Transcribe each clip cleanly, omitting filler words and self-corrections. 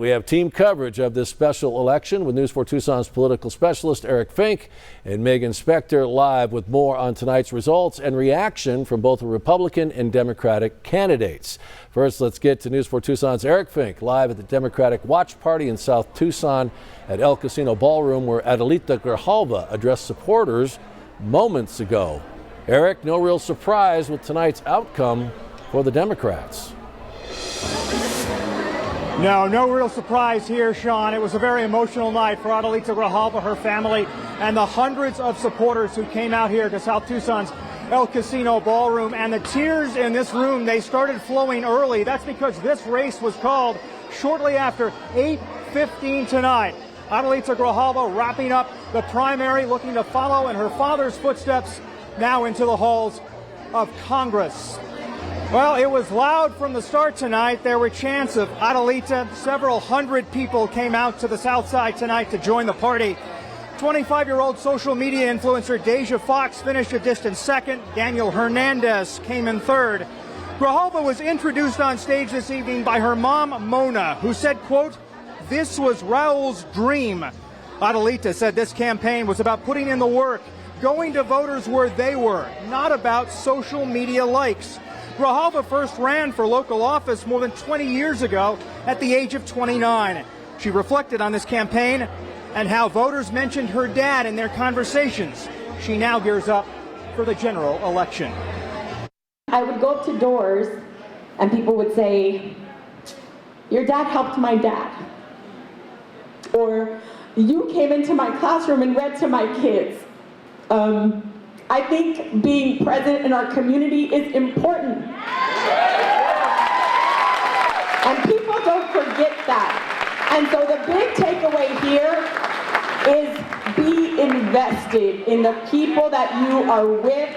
We have team coverage of this special election with News 4 Tucson's political specialist Eric Fink and Megan Spector live with more on tonight's results and reaction from both the Republican and Democratic candidates. First, let's get to News 4 Tucson's Eric Fink live at the Democratic Watch Party in South Tucson at El Casino Ballroom, where Adelita Grijalva addressed supporters moments ago. Eric, no real surprise with tonight's outcome for the Democrats. No real surprise here, Sean. It was a very emotional night for Adelita Grijalva, her family, and the hundreds of supporters who came out here to South Tucson's El Casino Ballroom. And the tears in this room, they started flowing early. That's because this race was called shortly after 8:15 tonight. Adelita Grijalva wrapping up the primary, looking to follow in her father's footsteps now into the halls of Congress. Well, it was loud from the start tonight. There were chants of Adelita. Several hundred people came out to the south side tonight to join the party. 25-year-old social media influencer Deja Fox finished a distant second. Daniel Hernandez came in third. Grijalva was introduced on stage this evening by her mom, Mona, who said, quote, "This was Raul's dream." Adelita said this campaign was about putting in the work, going to voters where they were, not about social media likes. Grijalva first ran for local office more than 20 years ago at the age of 29. She reflected on this campaign and how voters mentioned her dad in their conversations. She now gears up for the general election. I would go up to doors and people would say, "Your dad helped my dad." Or, "You came into my classroom and read to my kids." I think being present in our community is important. And people don't forget that. And so the big takeaway here is be invested in the people that you are with.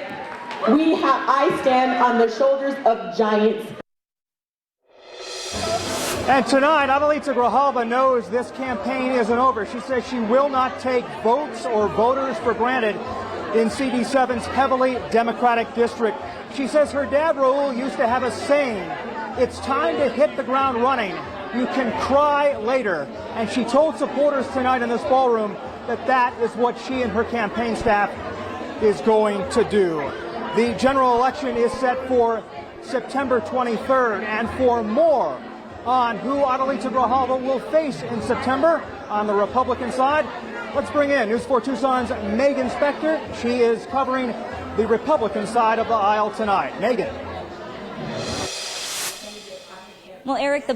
I stand on the shoulders of giants. And tonight, Adelita Grijalva knows this campaign isn't over. She says she will not take votes or voters for granted in CD-7's heavily Democratic district. She says her dad, Raul, used to have a saying, "It's time to hit the ground running. You can cry later." And she told supporters tonight in this ballroom that that is what she and her campaign staff is going to do. The general election is set for September 23rd, and for more on who Adelita Grijalva will face in September on the Republican side, let's bring in News 4 Tucson's Megan Spector. She is covering the Republican side of the aisle tonight. Megan. Well, Eric, the